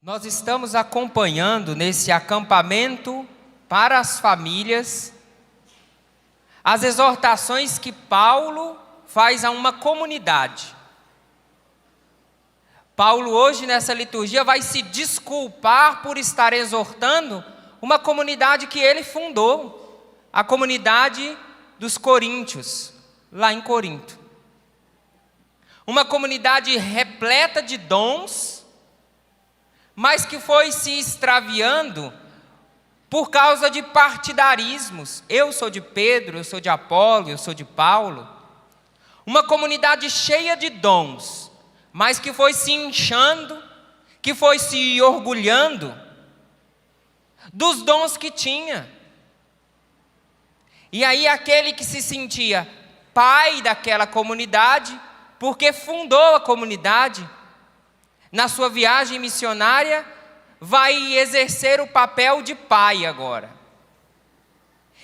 Nós estamos acompanhando nesse acampamento para as famílias as exortações que Paulo faz a uma comunidade. Paulo hoje nessa liturgia vai se desculpar por estar exortando uma comunidade que ele fundou, a comunidade dos coríntios, lá em Corinto. Uma comunidade repleta de dons, mas que foi se extraviando por causa de partidarismos. Eu sou de Pedro, eu sou de Apolo, eu sou de Paulo. Uma comunidade cheia de dons, mas que foi se inchando, que foi se orgulhando dos dons que tinha. E aí aquele que se sentia pai daquela comunidade, porque fundou a comunidade, na sua viagem missionária, vai exercer o papel de pai agora.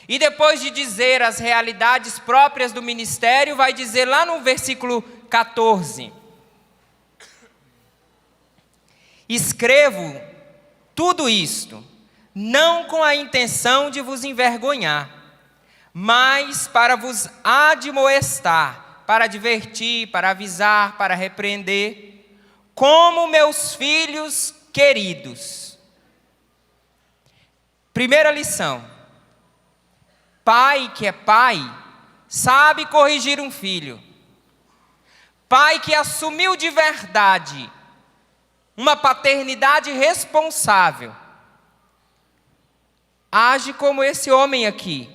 E depois de dizer as realidades próprias do ministério, vai dizer lá no versículo 14: escrevo tudo isto, não com a intenção de vos envergonhar, mas para vos admoestar, para advertir, para avisar, para repreender, como meus filhos queridos. Primeira lição: pai que é pai, sabe corrigir um filho. Pai que assumiu de verdade uma paternidade responsável, age como esse homem aqui,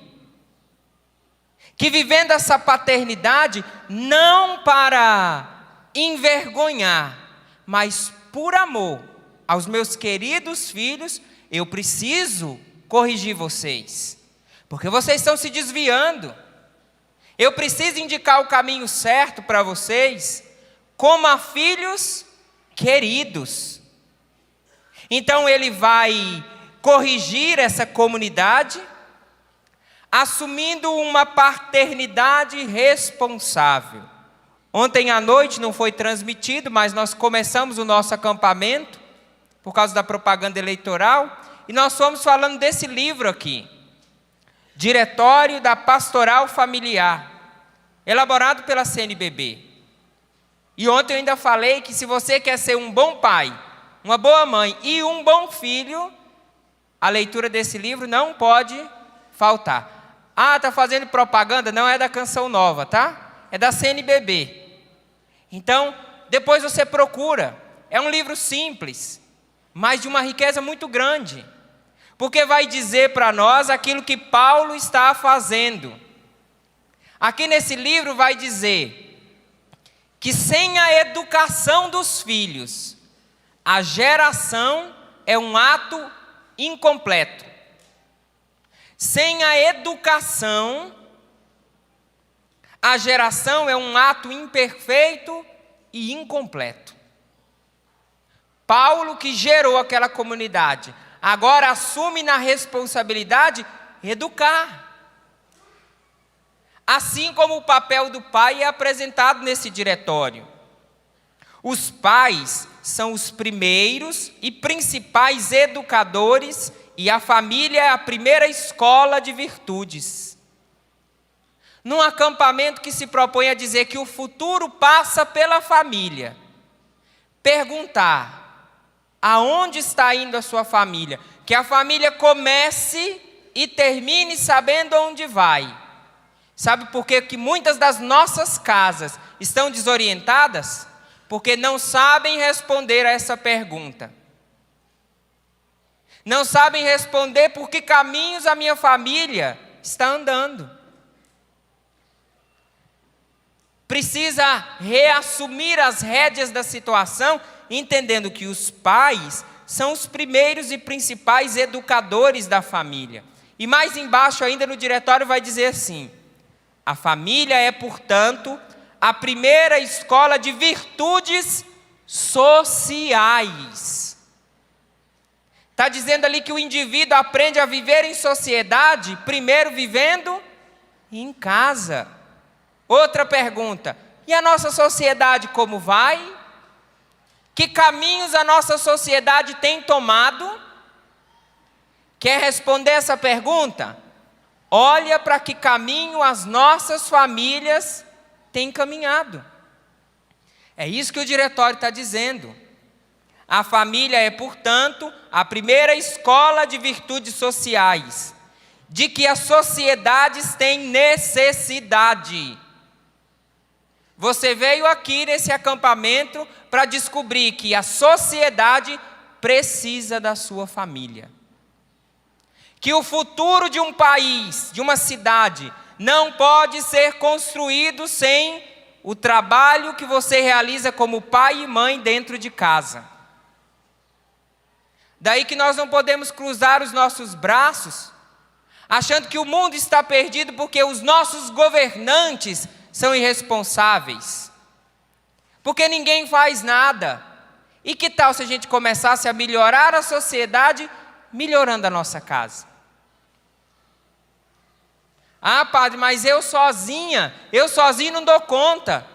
que vivendo essa paternidade, não para envergonhar, mas por amor aos meus queridos filhos, eu preciso corrigir vocês, porque vocês estão se desviando. Eu preciso indicar o caminho certo para vocês, como a filhos queridos. Então ele vai corrigir essa comunidade, assumindo uma paternidade responsável. Ontem à noite não foi transmitido, mas nós começamos o nosso acampamento, por causa da propaganda eleitoral, e nós fomos falando desse livro aqui, Diretório da Pastoral Familiar, elaborado pela CNBB. E ontem eu ainda falei que se você quer ser um bom pai, uma boa mãe e um bom filho, a leitura desse livro não pode faltar. Ah, está fazendo propaganda? Não é da Canção Nova, tá? É da CNBB. Então, depois você procura. É um livro simples, mas de uma riqueza muito grande, porque vai dizer para nós aquilo que Paulo está fazendo. Aqui nesse livro vai dizer que sem a educação dos filhos, a geração é um ato incompleto. Sem a educação, a geração é um ato imperfeito e incompleto. Paulo, que gerou aquela comunidade, agora assume na responsabilidade educar. Assim como o papel do pai é apresentado nesse diretório. Os pais são os primeiros e principais educadores, e a família é a primeira escola de virtudes. Num acampamento que se propõe a dizer que o futuro passa pela família, perguntar: aonde está indo a sua família? Que a família comece e termine sabendo onde vai. Sabe por que muitas das nossas casas estão desorientadas? Porque não sabem responder a essa pergunta. Não sabem responder por que caminhos a minha família está andando. Precisa reassumir as rédeas da situação, entendendo que os pais são os primeiros e principais educadores da família. E mais embaixo ainda no diretório vai dizer assim: a família é, portanto, a primeira escola de virtudes sociais. Está dizendo ali que o indivíduo aprende a viver em sociedade, primeiro vivendo em casa. Outra pergunta: e a nossa sociedade como vai? Que caminhos a nossa sociedade tem tomado? Quer responder essa pergunta? Olha para que caminho as nossas famílias têm caminhado. É isso que o diretório está dizendo. A família é, portanto, a primeira escola de virtudes sociais, de que as sociedades têm necessidade. Você veio aqui nesse acampamento para descobrir que a sociedade precisa da sua família. Que o futuro de um país, de uma cidade, não pode ser construído sem o trabalho que você realiza como pai e mãe dentro de casa. Daí que nós não podemos cruzar os nossos braços, achando que o mundo está perdido porque os nossos governantes são irresponsáveis. Porque ninguém faz nada. E que tal se a gente começasse a melhorar a sociedade, melhorando a nossa casa? Ah, padre, mas eu sozinho não dou conta.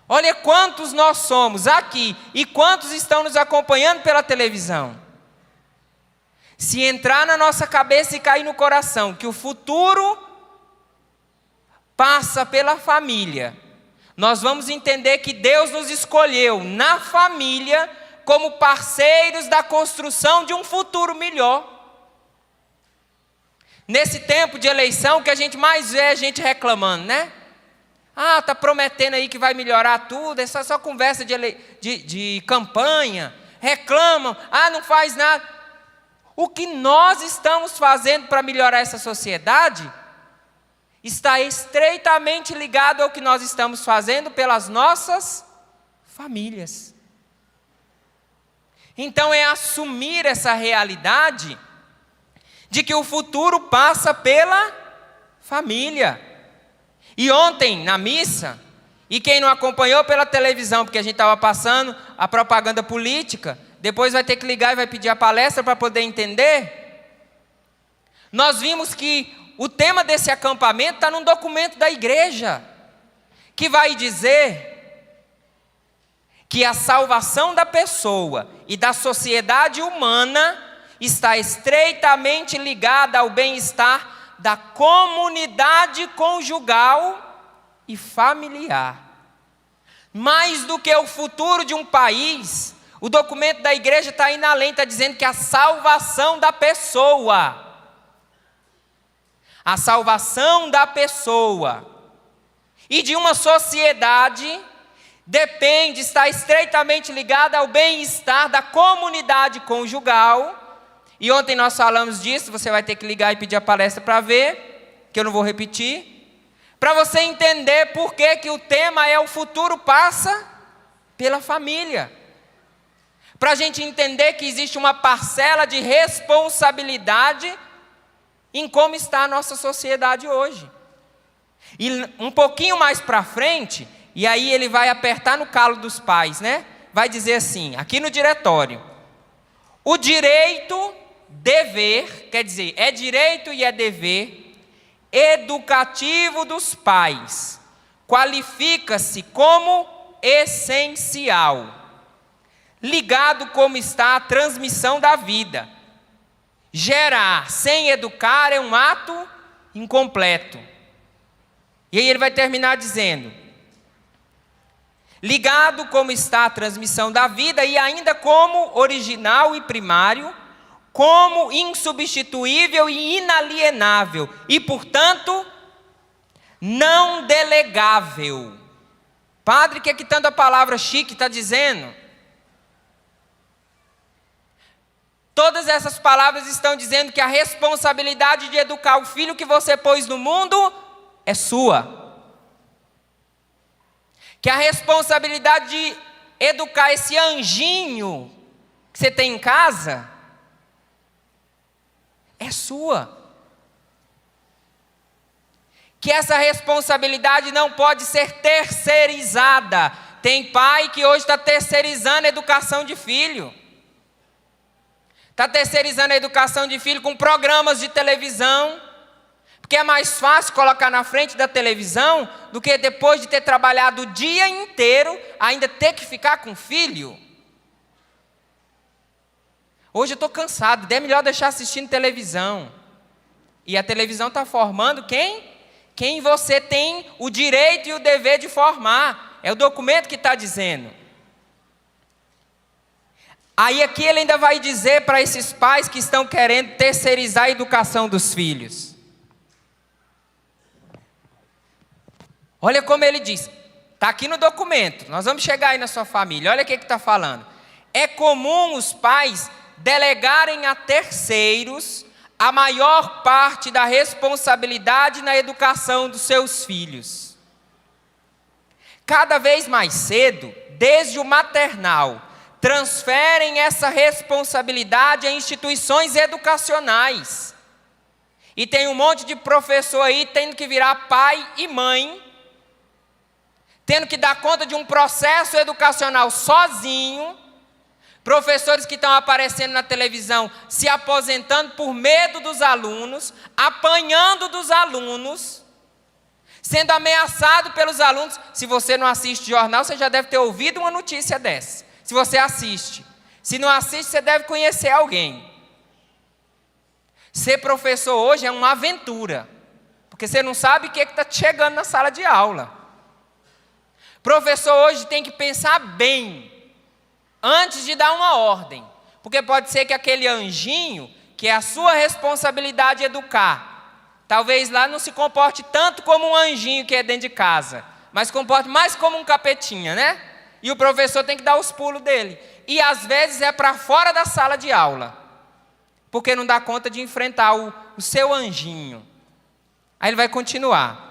Olha quantos nós somos aqui e quantos estão nos acompanhando pela televisão. Se entrar na nossa cabeça e cair no coração que o futuro passa pela família, nós vamos entender que Deus nos escolheu na família como parceiros da construção de um futuro melhor. Nesse tempo de eleição, o que a gente mais vê é a gente reclamando, né? Ah, está prometendo aí que vai melhorar tudo, é só conversa de campanha, reclamam, não faz nada. O que nós estamos fazendo para melhorar essa sociedade está estreitamente ligado ao que nós estamos fazendo pelas nossas famílias. Então é assumir essa realidade de que o futuro passa pela família. E ontem, na missa, e quem não acompanhou pela televisão, porque a gente estava passando a propaganda política, depois vai ter que ligar e vai pedir a palestra para poder entender. Nós vimos que o tema desse acampamento está num documento da igreja, que vai dizer que a salvação da pessoa e da sociedade humana está estreitamente ligada ao bem-estar da comunidade conjugal e familiar. Mais do que o futuro de um país, o documento da igreja está indo além, está dizendo que a salvação da pessoa, e de uma sociedade depende, está estreitamente ligada ao bem-estar da comunidade conjugal. E ontem nós falamos disso, você vai ter que ligar e pedir a palestra para ver, que eu não vou repetir, para você entender por que o tema é o futuro passa pela família. Para a gente entender que existe uma parcela de responsabilidade em como está a nossa sociedade hoje. E um pouquinho mais para frente, e aí ele vai apertar no calo dos pais, né? Vai dizer assim, aqui no diretório: o direito, dever, quer dizer, é direito e é dever educativo dos pais, qualifica-se como essencial, ligado como está a transmissão da vida. Gerar sem educar é um ato incompleto. E aí ele vai terminar dizendo: ligado como está a transmissão da vida e ainda como original e primário, como insubstituível e inalienável e, portanto, não delegável. Padre, que aqui tanto a palavra chique está dizendo? Todas essas palavras estão dizendo que a responsabilidade de educar o filho que você pôs no mundo é sua. Que a responsabilidade de educar esse anjinho que você tem em casa é sua. Que essa responsabilidade não pode ser terceirizada. Tem pai que hoje está terceirizando a educação de filho. Está terceirizando a educação de filho com programas de televisão, porque é mais fácil colocar na frente da televisão do que depois de ter trabalhado o dia inteiro, ainda ter que ficar com o filho. Hoje eu estou cansado, é melhor deixar assistindo televisão. E a televisão está formando quem? Quem você tem o direito e o dever de formar. É o documento que está dizendo. Aí aqui ele ainda vai dizer para esses pais que estão querendo terceirizar a educação dos filhos. Olha como ele diz. Está aqui no documento. Nós vamos chegar aí na sua família. Olha o que está falando. É comum os pais delegarem a terceiros a maior parte da responsabilidade na educação dos seus filhos. Cada vez mais cedo, desde o maternal, transferem essa responsabilidade a instituições educacionais. E tem um monte de professor aí tendo que virar pai e mãe, tendo que dar conta de um processo educacional sozinho, professores que estão aparecendo na televisão se aposentando por medo dos alunos, apanhando dos alunos, sendo ameaçado pelos alunos. Se você não assiste jornal, você já deve ter ouvido uma notícia dessa. Se você assiste. Se não assiste, você deve conhecer alguém. Ser professor hoje é uma aventura, porque você não sabe o que está chegando na sala de aula. Professor hoje tem que pensar bem antes de dar uma ordem, porque pode ser que aquele anjinho, que é a sua responsabilidade educar, talvez lá não se comporte tanto como um anjinho que é dentro de casa, mas comporte mais como um capetinha, né? E o professor tem que dar os pulos dele. E às vezes é para fora da sala de aula, porque não dá conta de enfrentar o seu anjinho. Aí ele vai continuar.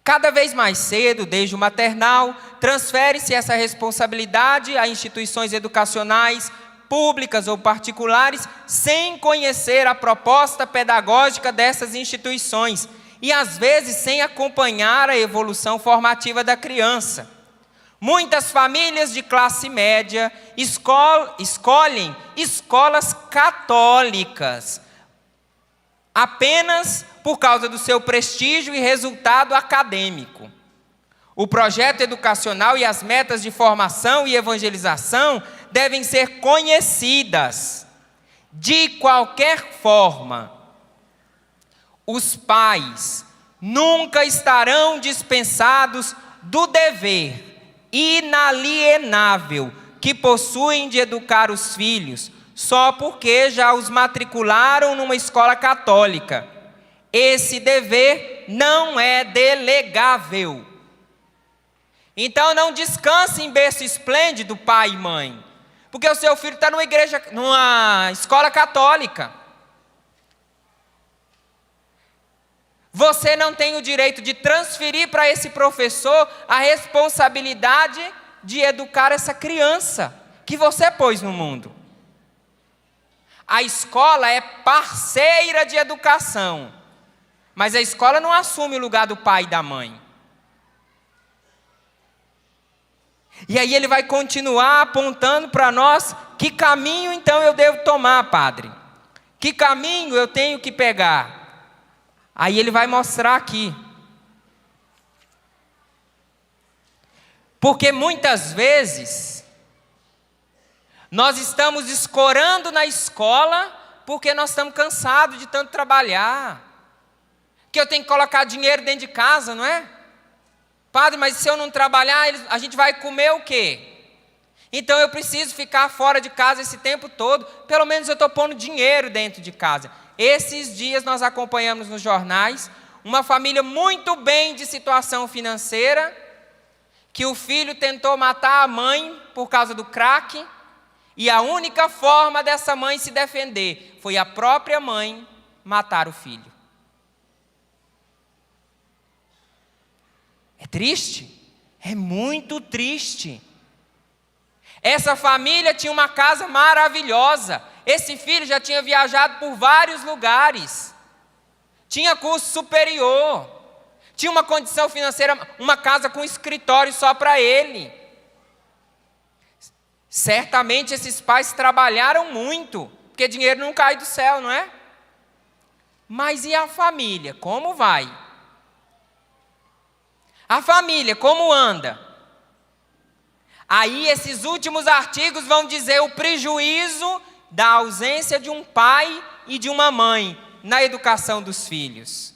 Cada vez mais cedo, desde o maternal, transfere-se essa responsabilidade a instituições educacionais, públicas ou particulares, sem conhecer a proposta pedagógica dessas instituições e, às vezes, sem acompanhar a evolução formativa da criança. Muitas famílias de classe média escolhem escolas católicas apenas por causa do seu prestígio e resultado acadêmico. O projeto educacional e as metas de formação e evangelização devem ser conhecidas. De qualquer forma, os pais nunca estarão dispensados do dever inalienável que possuem de educar os filhos, só porque já os matricularam numa escola católica. Esse dever não é delegável. Então não descanse em berço esplêndido, pai e mãe, porque o seu filho está numa escola católica. Você não tem o direito de transferir para esse professor a responsabilidade de educar essa criança que você pôs no mundo. A escola é parceira de educação, mas a escola não assume o lugar do pai e da mãe. E aí ele vai continuar apontando para nós que caminho então eu devo tomar, padre. Que caminho eu tenho que pegar? Aí ele vai mostrar aqui. Porque muitas vezes nós estamos escorando na escola porque nós estamos cansados de tanto trabalhar. Que eu tenho que colocar dinheiro dentro de casa, não é? Padre, mas se eu não trabalhar, a gente vai comer o quê? Então eu preciso ficar fora de casa esse tempo todo. Pelo menos eu estou pondo dinheiro dentro de casa. Esses dias nós acompanhamos nos jornais uma família muito bem de situação financeira, que o filho tentou matar a mãe por causa do crack, e a única forma dessa mãe se defender foi a própria mãe matar o filho. É triste? É muito triste. Essa família tinha uma casa maravilhosa. Esse filho já tinha viajado por vários lugares. Tinha curso superior. Tinha uma condição financeira, uma casa com escritório só para ele. Certamente esses pais trabalharam muito, porque dinheiro não cai do céu, não é? Mas e a família? Como vai? A família, como anda? Aí esses últimos artigos vão dizer o prejuízo da ausência de um pai e de uma mãe na educação dos filhos.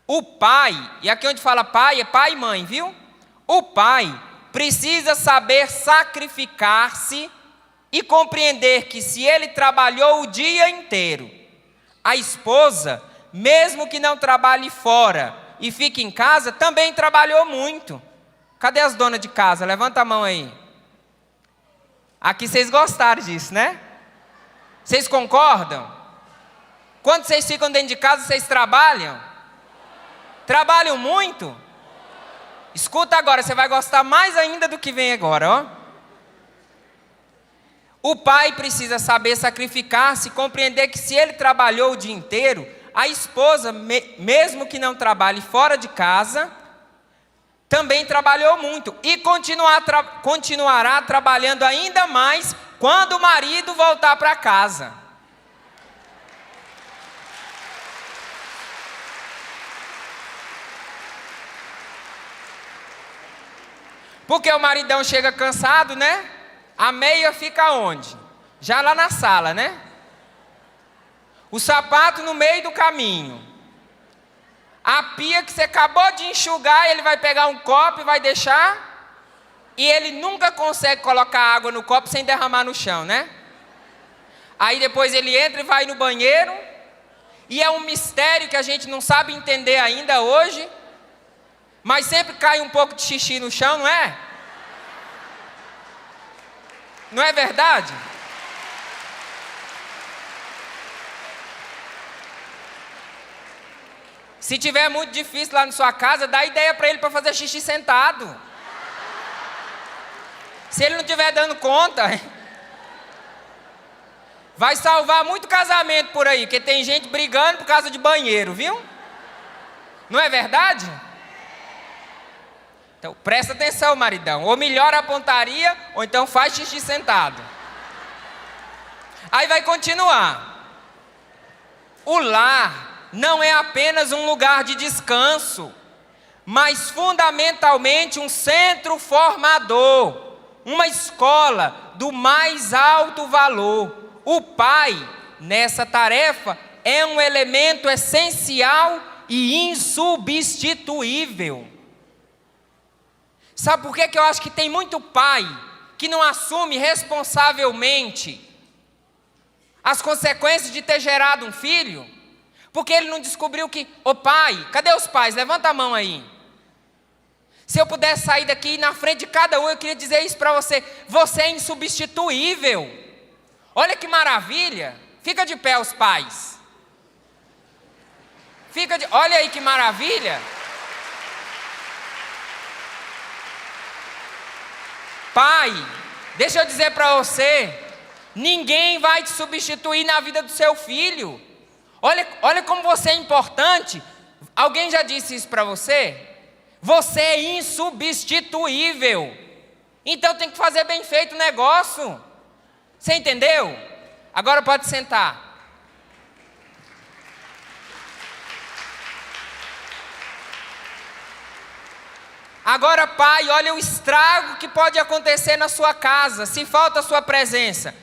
O pai, e aqui onde fala pai, é pai e mãe, viu? O pai precisa saber sacrificar-se e compreender que se ele trabalhou o dia inteiro, a esposa, mesmo que não trabalhe fora e fique em casa, também trabalhou muito. Cadê as donas de casa? Levanta a mão aí. Aqui vocês gostaram disso, né? Vocês concordam? Quando vocês ficam dentro de casa, vocês trabalham? Trabalham muito? Escuta agora, você vai gostar mais ainda do que vem agora, ó. O pai precisa saber sacrificar-se, compreender que se ele trabalhou o dia inteiro, a esposa, mesmo que não trabalhe fora de casa, também trabalhou muito e continuará trabalhando ainda mais quando o marido voltar para casa. Porque o maridão chega cansado, né? A meia fica onde? Já lá na sala, né? O sapato no meio do caminho. A pia que você acabou de enxugar, ele vai pegar um copo e vai deixar. E ele nunca consegue colocar água no copo sem derramar no chão, né? Aí depois ele entra e vai no banheiro. E é um mistério que a gente não sabe entender ainda hoje. Mas sempre cai um pouco de xixi no chão, não é? Não é verdade? Se tiver muito difícil lá na sua casa, dá ideia para ele para fazer xixi sentado. Se ele não estiver dando conta, vai salvar muito casamento por aí, porque tem gente brigando por causa de banheiro, viu? Não é verdade? Então, presta atenção, maridão. Ou melhora a pontaria, ou então faz xixi sentado. Aí vai continuar. O lar não é apenas um lugar de descanso, mas fundamentalmente um centro formador, uma escola do mais alto valor. O pai, nessa tarefa, é um elemento essencial e insubstituível. Sabe por que eu acho que tem muito pai que não assume responsavelmente as consequências de ter gerado um filho? Porque ele não descobriu que... Ô pai, cadê os pais? Levanta a mão aí. Se eu pudesse sair daqui na frente de cada um, eu queria dizer isso para você. Você é insubstituível. Olha que maravilha. Fica de pé os pais. Olha aí que maravilha. Pai, deixa eu dizer para você, ninguém vai te substituir na vida do seu filho. Olha como você é importante. Alguém já disse isso para você? Você é insubstituível. Então tem que fazer bem feito o negócio. Você entendeu? Agora pode sentar. Agora, pai, olha o estrago que pode acontecer na sua casa, se falta a sua presença.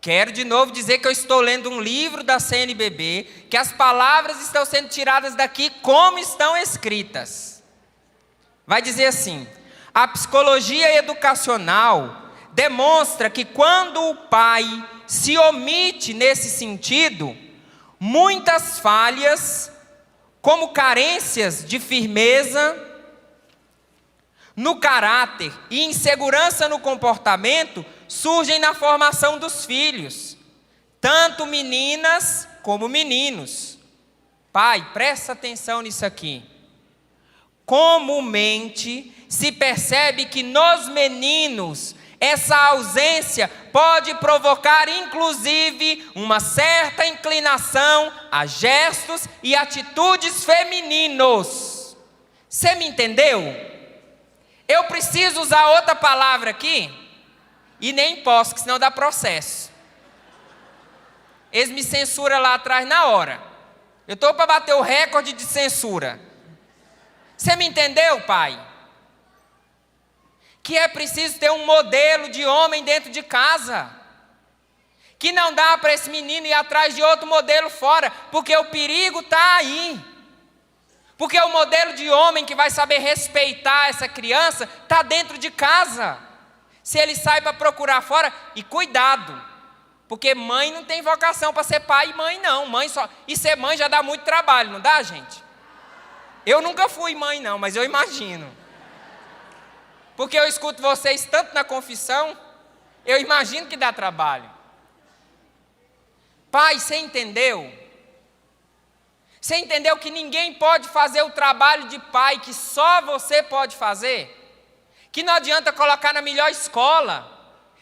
Quero de novo dizer que eu estou lendo um livro da CNBB, que as palavras estão sendo tiradas daqui como estão escritas. Vai dizer assim: a psicologia educacional demonstra que quando o pai se omite nesse sentido, muitas falhas, como carências de firmeza no caráter e insegurança no comportamento, surgem na formação dos filhos, tanto meninas como meninos. Pai, presta atenção nisso aqui. Comumente se percebe que nos meninos essa ausência pode provocar inclusive uma certa inclinação a gestos e atitudes femininos. Você me entendeu? Eu preciso usar outra palavra aqui? E nem posso, que senão dá processo. Eles me censuram lá atrás na hora. Eu estou para bater o recorde de censura. Você me entendeu, pai? que é preciso ter um modelo de homem dentro de casa. Que não dá para esse menino ir atrás de outro modelo fora, porque o perigo está aí. Porque o modelo de homem que vai saber respeitar essa criança está dentro de casa. Se ele sai para procurar fora, e cuidado, porque mãe não tem vocação para ser pai e mãe não. E ser mãe já dá muito trabalho, não dá, gente? Eu nunca fui mãe não, mas eu imagino. Porque eu escuto vocês tanto na confissão, eu imagino que dá trabalho. Pai, você entendeu? Você entendeu que ninguém pode fazer o trabalho de pai, que só você pode fazer? Que não adianta colocar na melhor escola,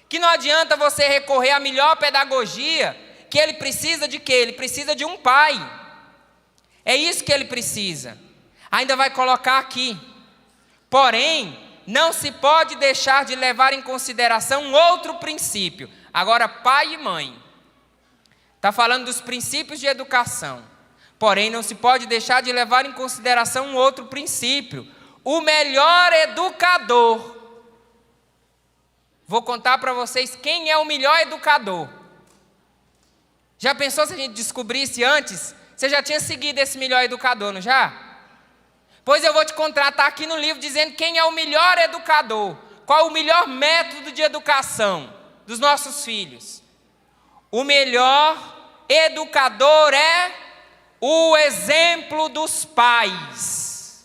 que não adianta você recorrer à melhor pedagogia, que ele precisa de quê? Ele precisa de um pai. É isso que ele precisa. Ainda vai colocar aqui. Porém, não se pode deixar de levar em consideração um outro princípio. Agora, pai e mãe. Está falando dos princípios de educação. Porém, não se pode deixar de levar em consideração um outro princípio. O melhor educador. Vou contar para vocês quem é o melhor educador. Já pensou se a gente descobrisse antes? Você já tinha seguido esse melhor educador, não já? Pois eu vou te contratar aqui no livro dizendo quem é o melhor educador. Qual o melhor método de educação dos nossos filhos. O melhor educador é o exemplo dos pais.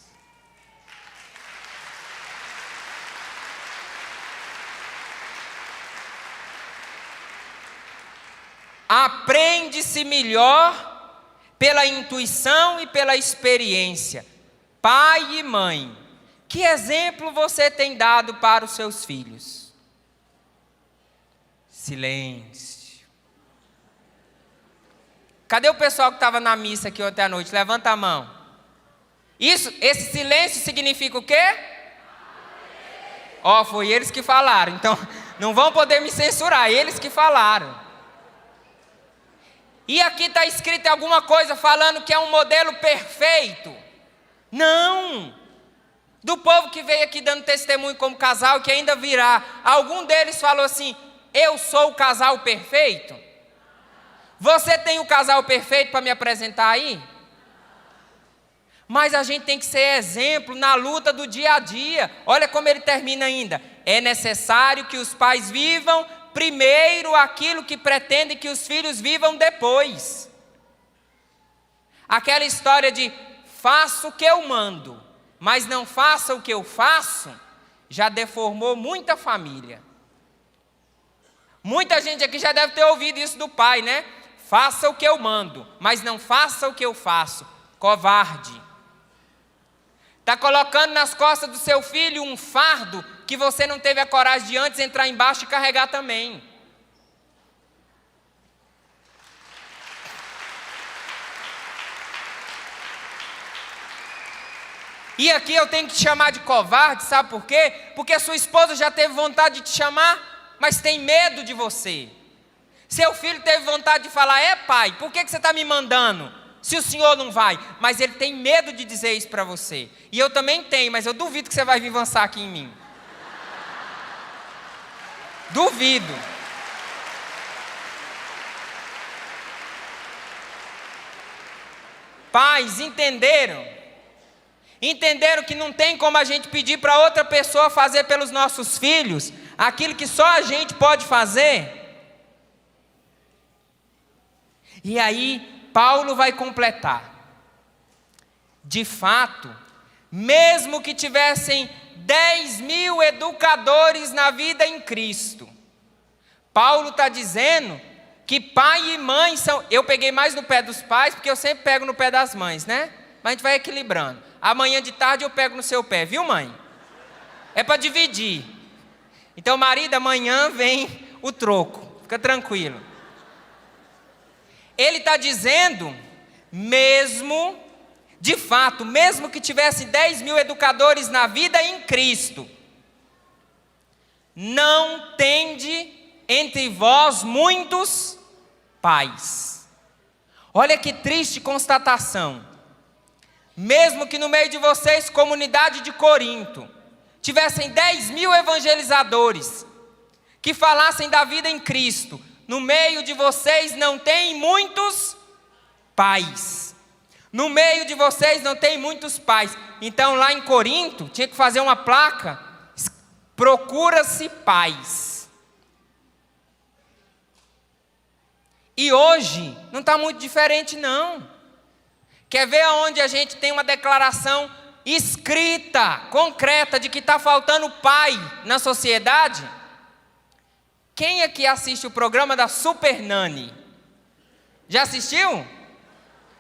Aprende-se melhor pela intuição e pela experiência. Pai e mãe, que exemplo você tem dado para os seus filhos? Silêncio. Cadê o pessoal que estava na missa aqui ontem à noite? Levanta a mão. Esse silêncio significa o quê? Ó, foi eles que falaram, então não vão poder me censurar, eles que falaram. E aqui está escrito alguma coisa falando que é um modelo perfeito? Não! Do povo que veio aqui dando testemunho como casal, que ainda virá, algum deles falou assim, eu sou o casal perfeito? Você tem o casal perfeito para me apresentar aí? Mas a gente tem que ser exemplo na luta do dia a dia. Olha como ele termina ainda. É necessário que os pais vivam primeiro aquilo que pretendem que os filhos vivam depois. Aquela história de faça o que eu mando, mas não faça o que eu faço, já deformou muita família. Muita gente aqui já deve ter ouvido isso do pai, né? Faça o que eu mando, mas não faça o que eu faço. Covarde. Está colocando nas costas do seu filho um fardo que você não teve a coragem de antes entrar embaixo e carregar também. E aqui eu tenho que te chamar de covarde, sabe por quê? Porque a sua esposa já teve vontade de te chamar, mas tem medo de você. Seu filho teve vontade de falar, pai, por que você está me mandando? Se o senhor não vai. Mas ele tem medo de dizer isso para você. E eu também tenho, mas eu duvido que você vai vir avançar aqui em mim. Duvido. Pais, entenderam? Entenderam que não tem como a gente pedir para outra pessoa fazer pelos nossos filhos aquilo que só a gente pode fazer? E aí, Paulo vai completar. De fato, mesmo que tivessem 10.000 educadores na vida em Cristo, Paulo está dizendo que pai e mãe são... Eu peguei mais no pé dos pais, porque eu sempre pego no pé das mães, né? Mas a gente vai equilibrando. Amanhã de tarde eu pego no seu pé, viu, mãe? É para dividir. Então, marido, amanhã vem o troco. Fica tranquilo. Ele está dizendo, mesmo, de fato, mesmo que tivesse 10.000 educadores na vida em Cristo, não tende entre vós muitos pais. Olha que triste constatação. Mesmo que no meio de vocês, comunidade de Corinto, tivessem 10.000 evangelizadores que falassem da vida em Cristo, no meio de vocês não tem muitos pais. No meio de vocês não tem muitos pais. Então lá em Corinto tinha que fazer uma placa: procura-se pais. E hoje não está muito diferente não. Quer ver onde a gente tem uma declaração escrita, concreta, de que está faltando pai na sociedade? Quem aqui assiste o programa da Super Nani? Já assistiu?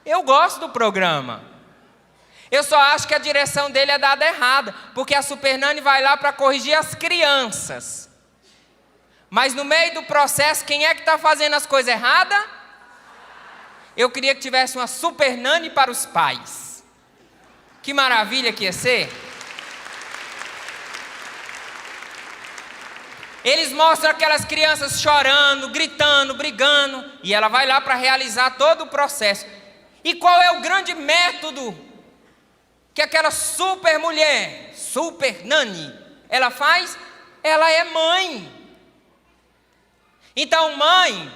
Eu gosto do programa. Eu só acho que a direção dele é dada errada, porque a Super Nani vai lá para corrigir as crianças. Mas no meio do processo, quem é que está fazendo as coisas erradas? Eu queria que tivesse uma Super Nani para os pais. Que maravilha que ia ser. Eles mostram aquelas crianças chorando, gritando, brigando, e ela vai lá para realizar todo o processo. E qual é o grande método que aquela super mulher, Super Nani, ela faz? Ela é mãe. Então, mãe,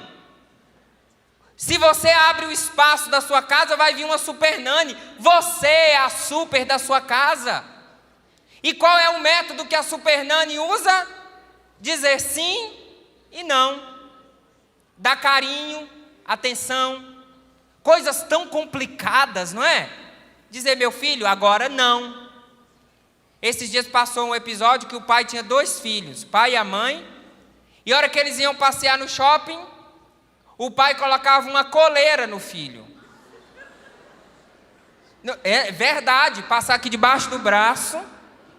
se você abre o espaço da sua casa, vai vir uma Super Nani. Você é a super da sua casa. E qual é o método que a Super Nani usa? Dizer sim e não. Dar carinho, atenção. Coisas tão complicadas, não é? Dizer, meu filho, agora não. Esses dias passou um episódio que o pai tinha 2 filhos, o pai e a mãe. E a hora que eles iam passear no shopping, o pai colocava uma coleira no filho. É verdade, passar aqui debaixo do braço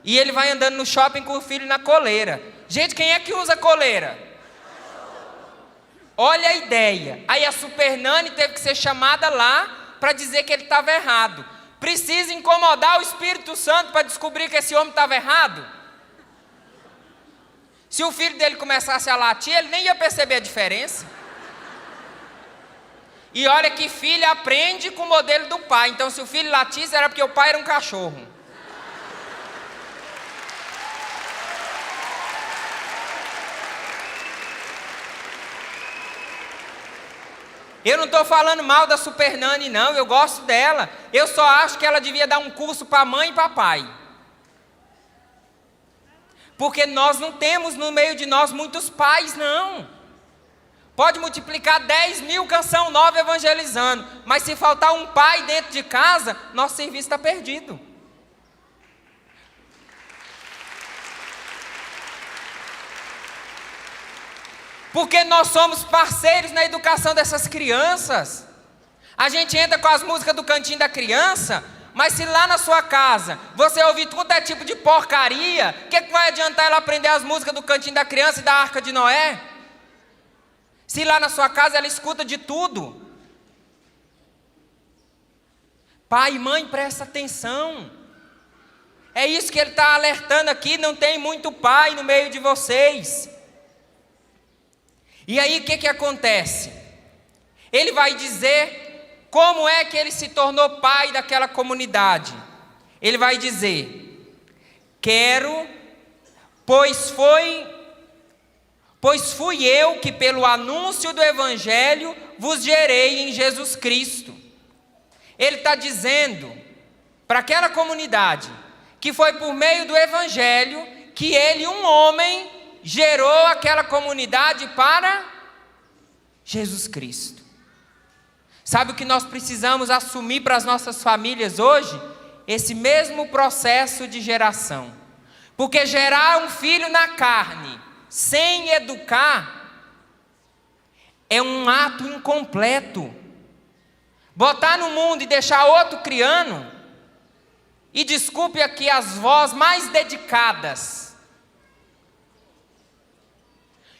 e ele vai andando no shopping com o filho na coleira. Gente, quem é que usa coleira? Olha a ideia. Aí a Super Nani teve que ser chamada lá para dizer que ele estava errado. Precisa incomodar o Espírito Santo para descobrir que esse homem estava errado? Se o filho dele começasse a latir, ele nem ia perceber a diferença. E olha que filho aprende com o modelo do pai. Então se o filho latisse era porque o pai era um cachorro. Eu não estou falando mal da Super Nani não, eu gosto dela. Eu só acho que ela devia dar um curso para mãe e para pai. Porque nós não temos no meio de nós muitos pais não. Pode multiplicar 10.000 canção nova evangelizando, mas se faltar um pai dentro de casa, nosso serviço está perdido. Porque nós somos parceiros na educação dessas crianças. A gente entra com as músicas do cantinho da criança, mas se lá na sua casa você ouvir tudo é tipo de porcaria, o que vai adiantar ela aprender as músicas do cantinho da criança e da Arca de Noé? Se lá na sua casa ela escuta de tudo. Pai e mãe, presta atenção. É isso que ele está alertando aqui, não tem muito pai no meio de vocês. E aí o que acontece? Ele vai dizer como é que ele se tornou pai daquela comunidade. Ele vai dizer: quero, pois fui eu que pelo anúncio do Evangelho vos gerei em Jesus Cristo. Ele está dizendo para aquela comunidade que foi por meio do Evangelho que ele, um homem, gerou aquela comunidade para Jesus Cristo. Sabe o que nós precisamos assumir para as nossas famílias hoje? Esse mesmo processo de geração. Porque gerar um filho na carne, sem educar, é um ato incompleto. Botar no mundo e deixar outro criando, e desculpe aqui as vozes mais dedicadas,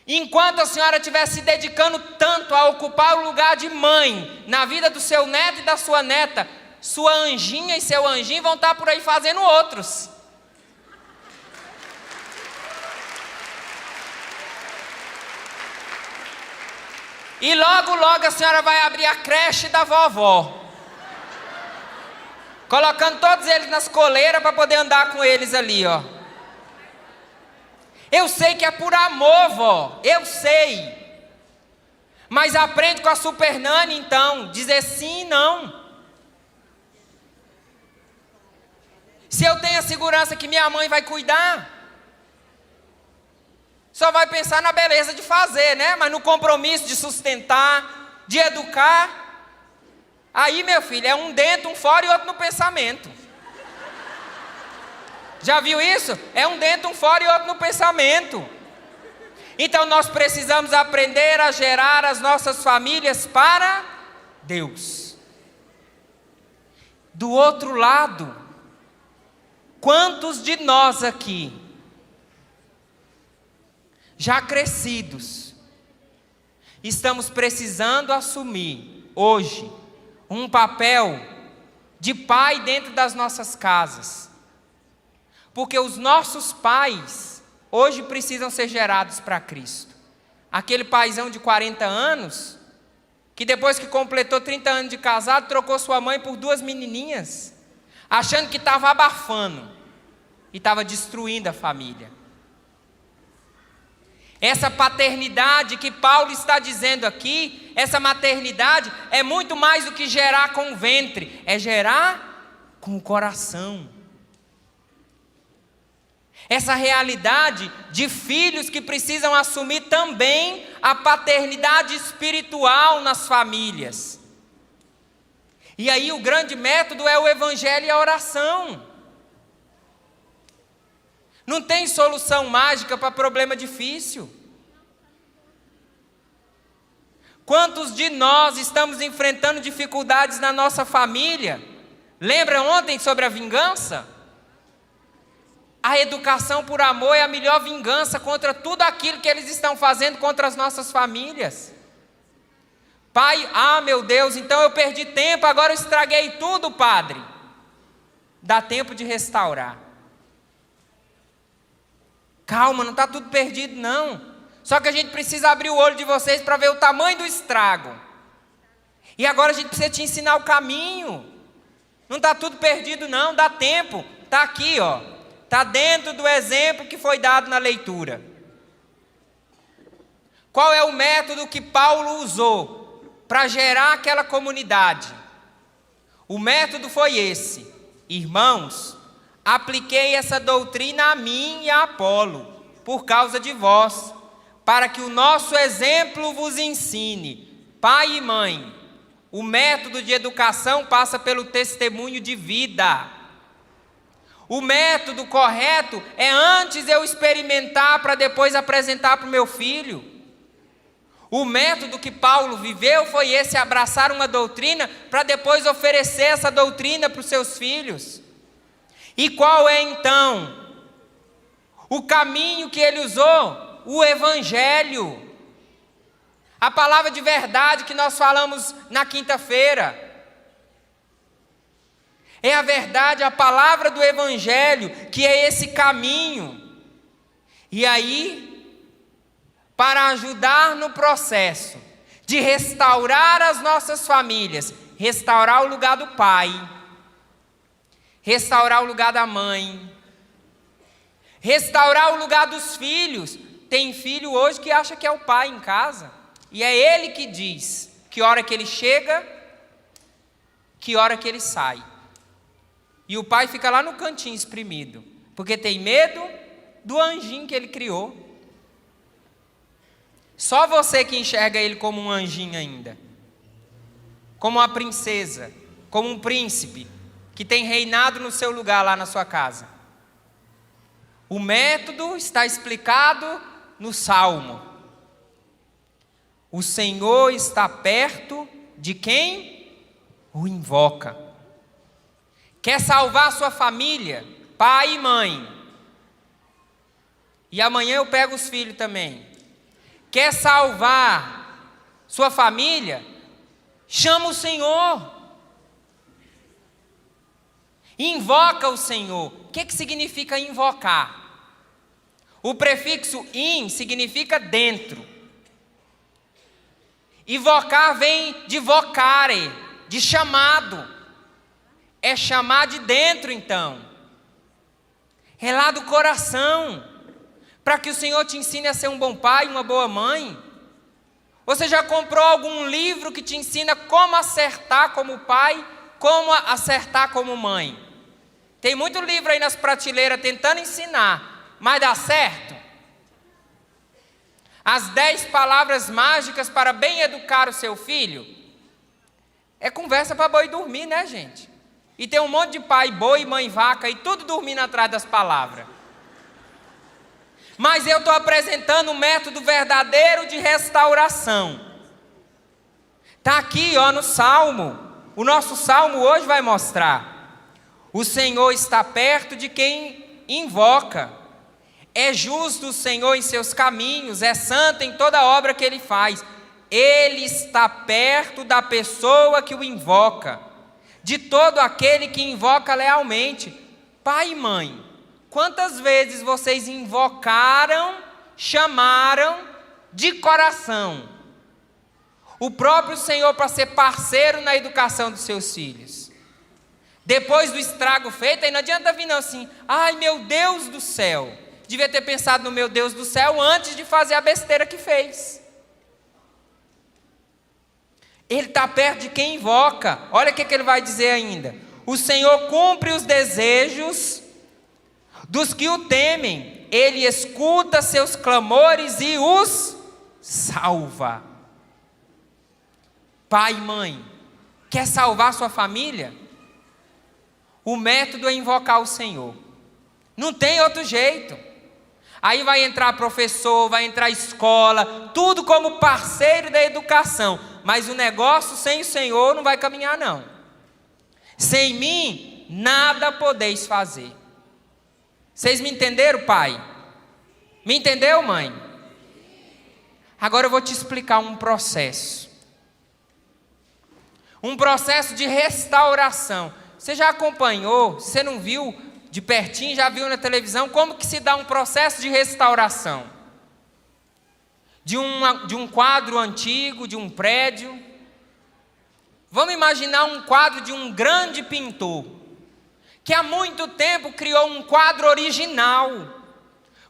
enquanto a senhora estiver se dedicando tanto a ocupar o lugar de mãe na vida do seu neto e da sua neta, sua anjinha e seu anjinho vão estar por aí fazendo outros. E logo, logo a senhora vai abrir a creche da vovó, colocando todos eles nas coleiras para poder andar com eles ali, ó. Eu sei que é por amor, vó, eu sei. Mas aprende com a Super Nani, então, dizer sim e não. Se eu tenho a segurança que minha mãe vai cuidar, só vai pensar na beleza de fazer, né? Mas no compromisso de sustentar, de educar. Aí, meu filho, é um dentro, um fora e outro no pensamento. Já viu isso? É um dentro, um fora e outro no pensamento. Então nós precisamos aprender a gerar as nossas famílias para Deus. Do outro lado, quantos de nós aqui, já crescidos, estamos precisando assumir hoje um papel de pai dentro das nossas casas? Porque os nossos pais hoje precisam ser gerados para Cristo. Aquele paizão de 40 anos, que depois que completou 30 anos de casado, trocou sua mãe por 2 menininhas, achando que estava abafando e estava destruindo a família. Essa paternidade que Paulo está dizendo aqui, essa maternidade é muito mais do que gerar com o ventre, é gerar com o coração. Essa realidade de filhos que precisam assumir também a paternidade espiritual nas famílias. E aí o grande método é o evangelho e a oração. Não tem solução mágica para problema difícil. Quantos de nós estamos enfrentando dificuldades na nossa família? Lembra ontem sobre a vingança? A educação por amor é a melhor vingança contra tudo aquilo que eles estão fazendo contra as nossas famílias. Pai, meu Deus, então eu perdi tempo, agora eu estraguei tudo, padre. Dá tempo de restaurar. Calma, não está tudo perdido não. Só que a gente precisa abrir o olho de vocês para ver o tamanho do estrago. E agora a gente precisa te ensinar o caminho. Não está tudo perdido não, dá tempo. Está aqui, ó. Está dentro do exemplo que foi dado na leitura. Qual é o método que Paulo usou para gerar aquela comunidade? O método foi esse: irmãos, apliquei essa doutrina a mim e a Apolo, por causa de vós, para que o nosso exemplo vos ensine. Pai e mãe, o método de educação passa pelo testemunho de vida. O método correto é antes eu experimentar para depois apresentar para o meu filho. O método que Paulo viveu foi esse: abraçar uma doutrina para depois oferecer essa doutrina para os seus filhos. E qual é então o caminho que ele usou? O evangelho. A palavra de verdade que nós falamos na quinta-feira. É a verdade, a palavra do evangelho, que é esse caminho. E aí, para ajudar no processo de restaurar as nossas famílias, restaurar o lugar do pai, restaurar o lugar da mãe, restaurar o lugar dos filhos. Tem filho hoje que acha que é o pai em casa, e é ele que diz que hora que ele chega, que hora que ele sai. E o pai fica lá no cantinho espremido, porque tem medo do anjinho que ele criou. Só você que enxerga ele como um anjinho ainda, como uma princesa, como um príncipe, que tem reinado no seu lugar lá na sua casa. O método está explicado no Salmo. O Senhor está perto de quem o invoca. Quer salvar a sua família, pai e mãe. E amanhã eu pego os filhos também. Quer salvar sua família? Chama o Senhor. Invoca o Senhor. O que significa invocar? O prefixo in significa dentro. Invocar vem de vocare, de chamado. É chamar de dentro então. É lá do coração. para que o Senhor te ensine a ser um bom pai, uma boa mãe? Você já comprou algum livro que te ensina como acertar como pai, como acertar como mãe? Tem muito livro aí nas prateleiras tentando ensinar, mas dá certo? As 10 palavras mágicas para bem educar o seu filho? É conversa para boi dormir, né, gente? E tem um monte de pai boi, mãe vaca e tudo dormindo atrás das palavras. Mas eu estou apresentando um método verdadeiro de restauração. Está aqui, ó, no Salmo. O nosso Salmo hoje vai mostrar. O Senhor está perto de quem invoca. É justo o Senhor em seus caminhos, é santo em toda obra que Ele faz. Ele está perto da pessoa que o invoca, de todo aquele que invoca lealmente. Pai e mãe, quantas vezes vocês invocaram, chamaram de coração o próprio Senhor para ser parceiro na educação dos seus filhos? Depois do estrago feito, aí não adianta vir não assim, ai meu Deus do céu, devia ter pensado no meu Deus do céu antes de fazer a besteira que fez. Ele está perto de quem invoca. Olha o que ele vai dizer ainda. O Senhor cumpre os desejos dos que o temem. Ele escuta seus clamores e os salva. Pai e mãe, quer salvar sua família? O método é invocar o Senhor. Não tem outro jeito. Aí vai entrar professor, vai entrar escola, tudo como parceiro da educação. Mas o negócio sem o Senhor não vai caminhar não. Sem mim, nada podeis fazer. Vocês me entenderam, pai? Me entendeu, mãe? Agora eu vou te explicar um processo. Um processo de restauração. Você já acompanhou? Se você não viu de pertinho, já viu na televisão como que se dá um processo de restauração de um quadro antigo, de um prédio. Vamos imaginar um quadro de um grande pintor que há muito tempo criou um quadro original,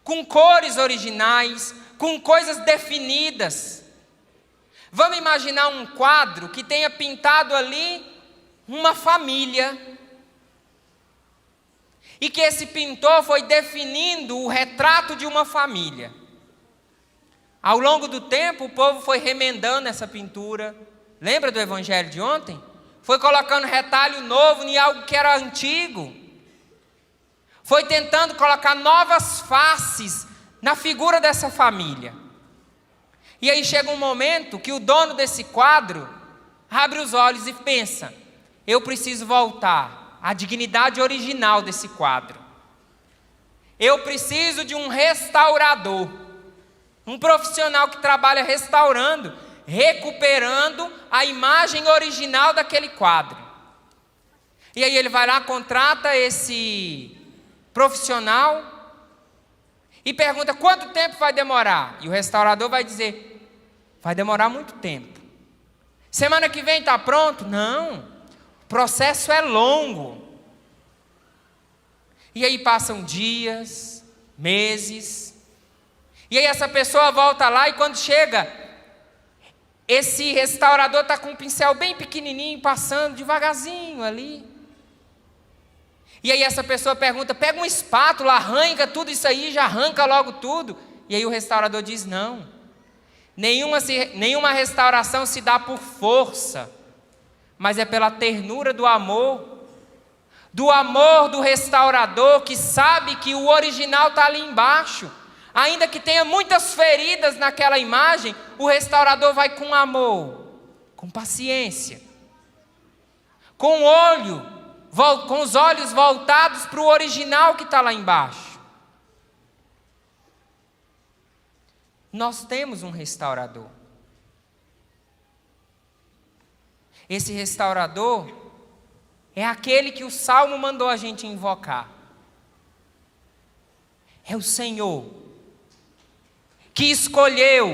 com cores originais, com coisas definidas. Vamos imaginar um quadro que tenha pintado ali uma família, e que esse pintor foi definindo o retrato de uma família. Ao longo do tempo, o povo foi remendando essa pintura. Lembra do evangelho de ontem? Foi colocando retalho novo em algo que era antigo. Foi tentando colocar novas faces na figura dessa família. E aí chega um momento que o dono desse quadro abre os olhos e pensa: eu preciso voltar à dignidade original desse quadro. Eu preciso de um restaurador. Um profissional que trabalha restaurando, recuperando a imagem original daquele quadro. E aí ele vai lá, contrata esse profissional e pergunta quanto tempo vai demorar. E o restaurador vai dizer: vai demorar muito tempo. Semana que vem está pronto? Não, o processo é longo. E aí passam dias, meses. E aí essa pessoa volta lá e quando chega, esse restaurador está com um pincel bem pequenininho, passando devagarzinho ali. E aí essa pessoa pergunta, pega uma espátula, arranca tudo isso aí, já arranca logo tudo. E aí o restaurador diz, não, nenhuma restauração se dá por força, mas é pela ternura do amor do restaurador, que sabe que o original está ali embaixo. Ainda que tenha muitas feridas naquela imagem, o restaurador vai com amor, com paciência, com os olhos voltados para o original que está lá embaixo. Nós temos um restaurador. Esse restaurador é aquele que o Salmo mandou a gente invocar. É o Senhor que escolheu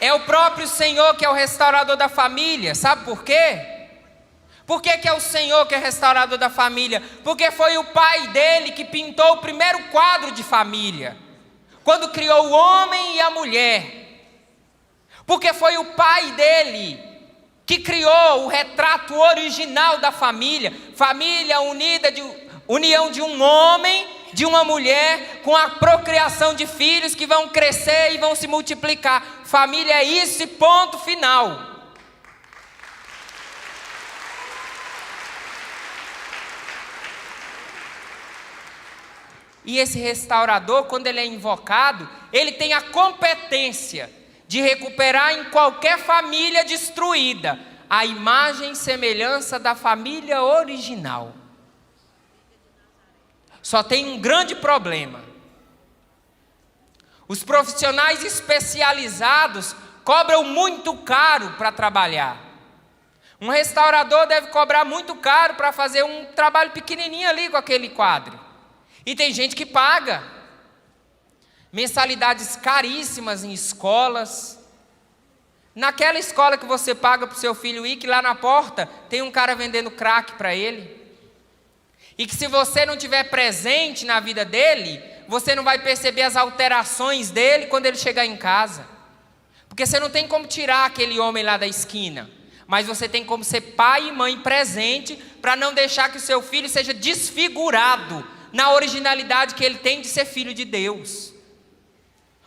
é o próprio Senhor que é o restaurador da família. Sabe por quê? Por que que é o Senhor que é restaurador da família? Porque foi o pai dele que pintou o primeiro quadro de família, quando criou o homem e a mulher. Porque foi o pai dele que criou o retrato original da família. Família unida, união de um homem, de uma mulher, com a procriação de filhos que vão crescer e vão se multiplicar. Família é isso e ponto final. E esse restaurador, quando ele é invocado, ele tem a competência de recuperar em qualquer família destruída a imagem e semelhança da família original. Só tem um grande problema. Os profissionais especializados cobram muito caro para trabalhar. Um restaurador deve cobrar muito caro para fazer um trabalho pequenininho ali com aquele quadro. E tem gente que paga mensalidades caríssimas em escolas. Naquela escola que você paga para o seu filho ir, que lá na porta tem um cara vendendo crack para ele. E que se você não estiver presente na vida dele, você não vai perceber as alterações dele quando ele chegar em casa. Porque você não tem como tirar aquele homem lá da esquina. Mas você tem como ser pai e mãe presente para não deixar que o seu filho seja desfigurado na originalidade que ele tem de ser filho de Deus.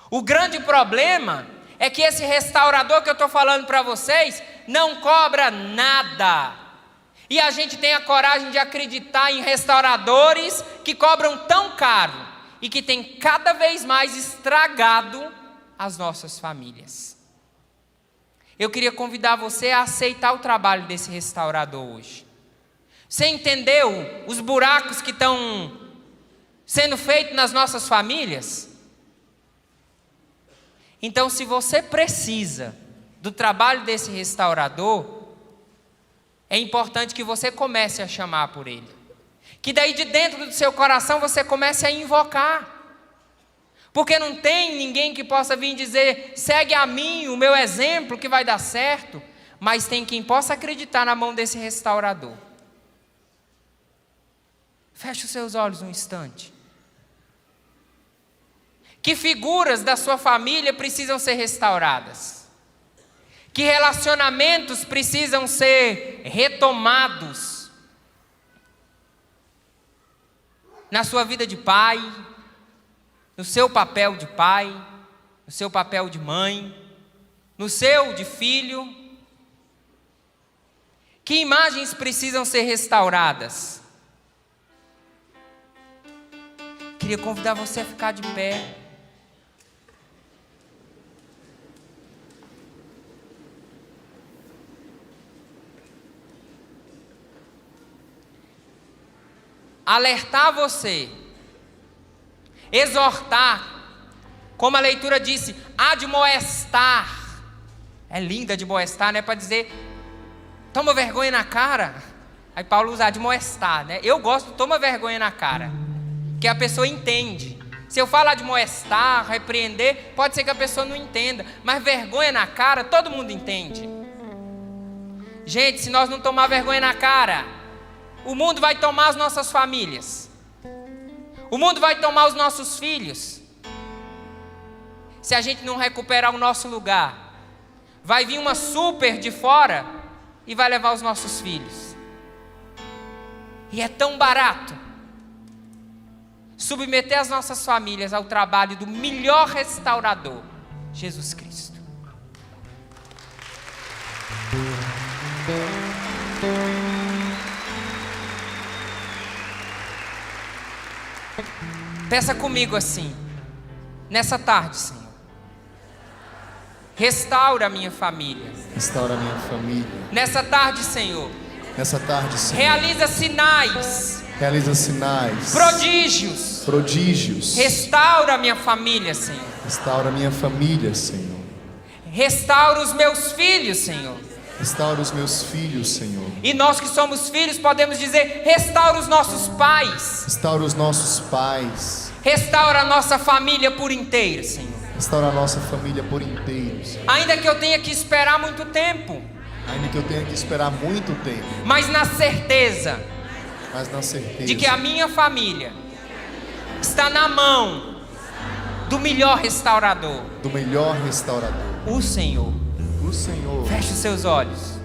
O grande problema é que esse restaurador que eu estou falando para vocês não cobra nada. E a gente tem a coragem de acreditar em restauradores que cobram tão caro e que tem cada vez mais estragado as nossas famílias. Eu queria convidar você a aceitar o trabalho desse restaurador hoje. Você entendeu os buracos que estão sendo feitos nas nossas famílias? Então, se você precisa do trabalho desse restaurador, é importante que você comece a chamar por ele. Que daí de dentro do seu coração você comece a invocar. Porque não tem ninguém que possa vir dizer, segue a mim, o meu exemplo, que vai dar certo. Mas tem quem possa acreditar na mão desse restaurador. Feche os seus olhos um instante. Que figuras da sua família precisam ser restauradas? Que relacionamentos precisam ser retomados? Na sua vida de pai, no seu papel de pai, no seu papel de mãe, no seu de filho. Que imagens precisam ser restauradas? Queria convidar você a ficar de pé. Alertar você, exortar, como a leitura disse, admoestar. É linda admoestar, né? Para dizer, toma vergonha na cara. Aí Paulo usa admoestar, né? Eu gosto, toma vergonha na cara, que a pessoa entende. Se eu falar admoestar, repreender, pode ser que a pessoa não entenda, mas vergonha na cara, todo mundo entende. Gente, se nós não tomar vergonha na cara, o mundo vai tomar as nossas famílias. O mundo vai tomar os nossos filhos. Se a gente não recuperar o nosso lugar, vai vir uma super de fora e vai levar os nossos filhos. E é tão barato submeter as nossas famílias ao trabalho do melhor restaurador, Jesus Cristo. Peça comigo assim, nessa tarde, Senhor. Restaura a minha família. Restaura a minha família. Nessa tarde, Senhor. Nessa tarde, Senhor. Realiza sinais. Realiza sinais. Prodígios. Prodígios. Restaura a minha família, Senhor. Restaura a minha família, Senhor. Restaura os meus filhos, Senhor. Restaura os meus filhos, Senhor. E nós que somos filhos podemos dizer, restaura os nossos pais. Restaura os nossos pais. Restaura a nossa família por inteira, Senhor. Restaura a nossa família por inteiro, Senhor. Ainda que eu tenha que esperar muito tempo. Ainda que eu tenha que esperar muito tempo, mas na certeza mas na certeza de que a minha família está na mão do melhor restaurador, do melhor restaurador, o Senhor. o Senhor. Feche os seus olhos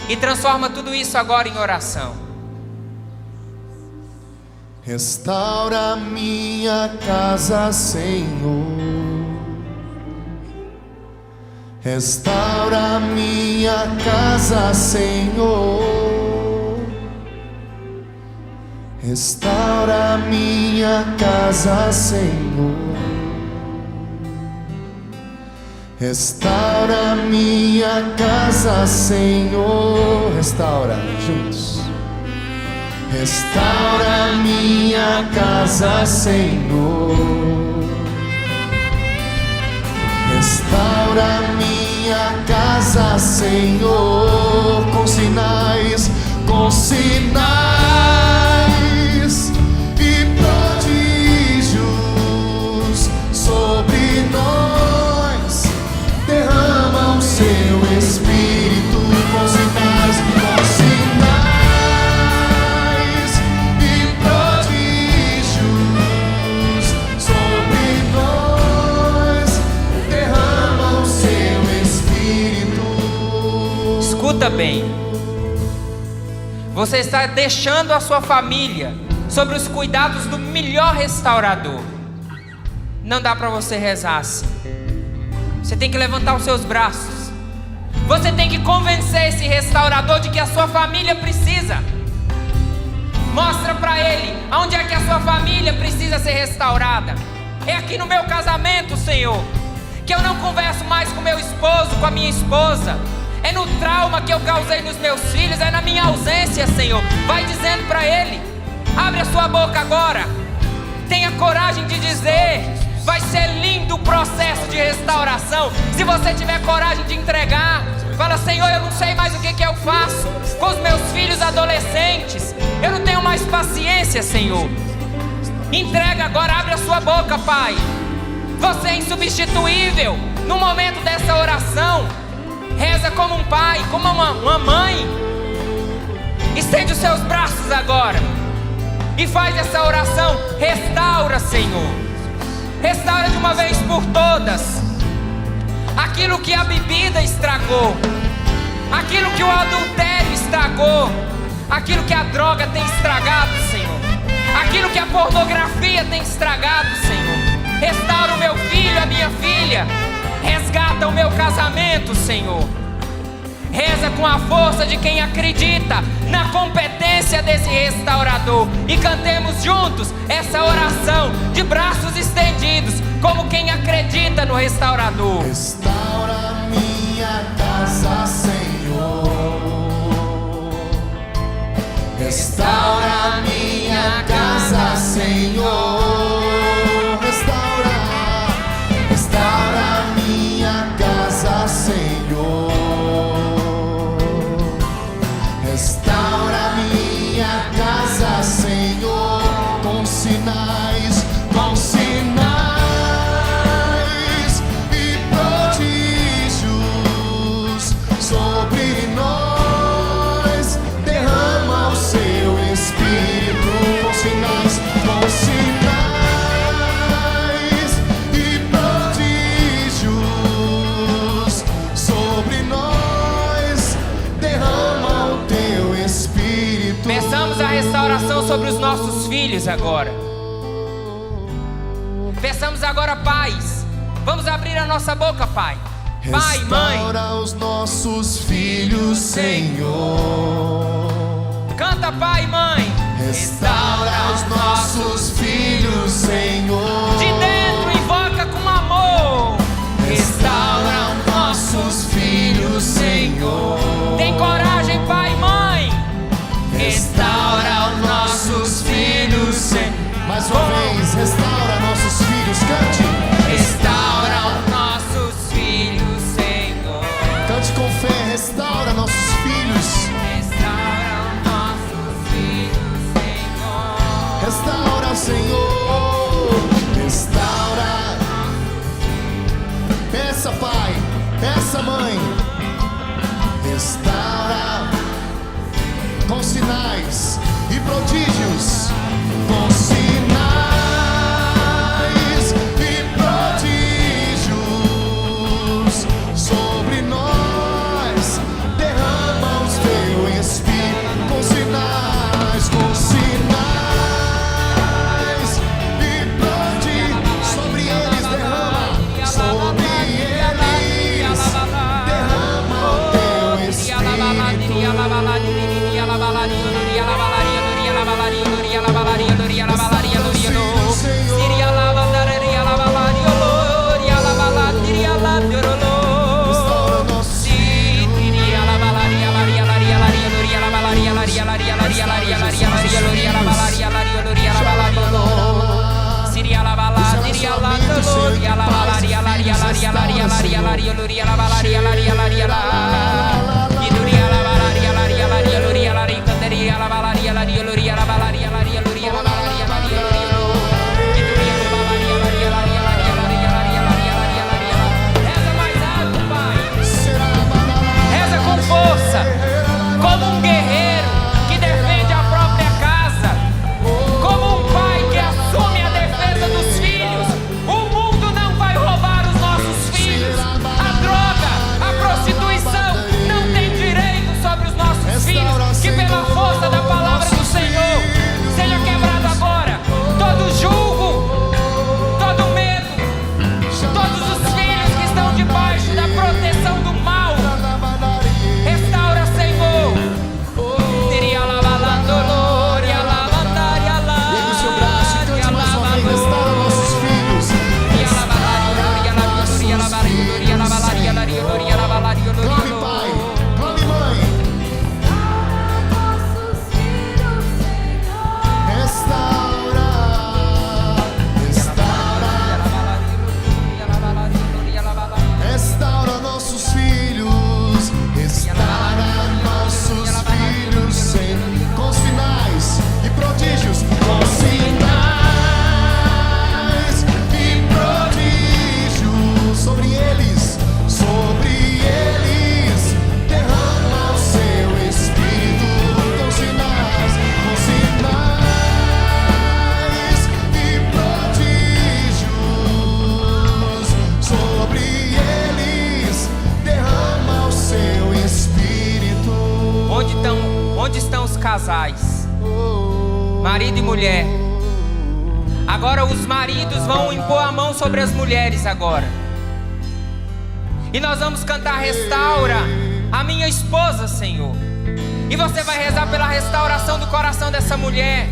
e transforma tudo isso agora em oração. Restaura minha casa, Senhor. Restaura minha casa, Senhor. Restaura minha casa, Senhor. Restaura minha casa, Senhor. Restaura juntos. Restaura minha casa, Senhor. Restaura minha casa, Senhor, com sinais e prodígios sobre nós. Derrama o seu Espírito com sinais e prodígios sobre nós. Derrama o seu Espírito. Escuta bem. Você está deixando a sua família sobre os cuidados do melhor restaurador. Não dá para você rezar assim. Você tem que levantar os seus braços. Você tem que convencer esse restaurador de que a sua família precisa. Mostra para ele aonde é que a sua família precisa ser restaurada. É aqui no meu casamento, Senhor, que eu não converso mais com meu esposo, com a minha esposa. É no trauma que eu causei nos meus filhos, é na minha ausência, Senhor. Vai dizendo para ele. Abre a sua boca agora. Tenha coragem de dizer. Vai ser lindo o processo de restauração. Se você tiver coragem de entregar, fala: Senhor, eu não sei mais o que eu faço com os meus filhos adolescentes. Eu não tenho mais paciência, Senhor. Entrega agora, abre a sua boca, Pai. Você é insubstituível. No momento dessa oração, reza como um pai, como uma mãe. Estende os seus braços agora e faz essa oração. Restaura, Senhor. Restaura de uma vez por todas aquilo que a bebida estragou, aquilo que o adultério estragou, aquilo que a droga tem estragado, Senhor, aquilo que a pornografia tem estragado, Senhor. Restaura o meu filho, a minha filha. Resgata o meu casamento, Senhor. Reza com a força de quem acredita na competência desse restaurador. E cantemos juntos essa oração de braços estendidos, como quem acredita no restaurador. Restaura minha casa, Senhor. Restaura minha casa, Senhor. Restaura minha casa, Senhor. Restaura minha casa, Senhor, com sinais e prodígios sobre nós. Derrama o seu Espírito com sinais e prodígios sobre nós. Derrama o teu Espírito. Peçamos a restauração sobre os nossos filhos agora. Peçamos agora paz. Vamos abrir a nossa boca, Pai. Pai, mãe. Restaura os nossos filhos, Senhor. Canta, pai e mãe. Restaura os nossos filhos, Senhor. De dentro invoca com amor. Restaura os nossos filhos, Senhor. Tem coragem, pai e mãe. Restaura os nossos filhos, Senhor. Mais uma vez, restaura nossos filhos, cante. Restaura os nossos filhos, Senhor. Cante com fé, restaura nossos filhos. Restaura os nossos filhos, Senhor. Restaura, Senhor. Restaura. Peça, pai. Peça, mãe. Restaura. sinais e prodígios, com sinais e prodígios sobre nós. Derrama o teu Espírito, com sinais e prodígios sobre eles. Derrama sobre eles. Derrama o teu Reza com força, como um guerreiro que defende a própria casa, como um pai que assume a defesa dos filhos. O mundo não vai roubar os nossos filhos. A droga, a prostituição não tem direito sobre os nossos filhos. Que pela força da palavra do Senhor seja quebrado agora todo julgo, todo medo, todos os filhos que estão debaixo da proteção do mal. Restaura, Senhor. Ergue o seu braço e cante mais uma vez. Restaura nossos filhos. Clame, pai. Clame, mãe. Restaura. Restaura nossos filhos. Restaura nossos filhos, Senhor. Com sinais e prodígios. Com sinais e prodígios sobre eles. Sobre eles. Derrama o seu Espírito. Com sinais e prodígios sobre eles. Derrama o seu Espírito. Onde estão os casais? Marido e mulher. Agora os maridos vão impor a mão sobre as mulheres agora. E nós vamos cantar: restaura a minha esposa, Senhor. E você vai rezar pela restauração do coração dessa mulher,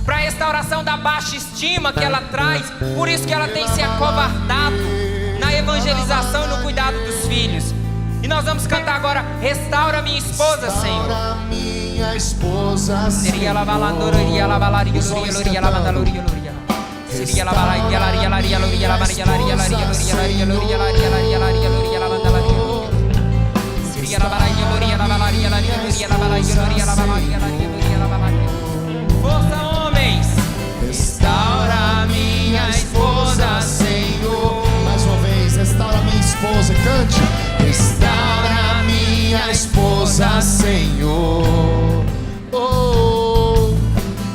para a restauração da baixa estima que ela traz. Por isso que ela tem se acovardado na evangelização e no cuidado dos filhos. E nós vamos cantar agora: restaura minha esposa, Senhor. Restaura minha esposa, Seria la Senhor. valadoria, la valaria, Os homens loria, la vandaloria, loria. Seria la valaria, la ria, la ria, loria, la varia, la ria, la ria, loria, la ria, loria, la ria, la ria, la ria, loria, la vandalaria. Seria la valaria, loria, la valaria, la ria, loria, la valaria, loria, la valaria, la ria, loria, la valaria. Força, homens! Restaura minha esposa, Senhor. Mais uma vez, restaura minha esposa, cante. Restaura minha esposa, Senhor. Oh,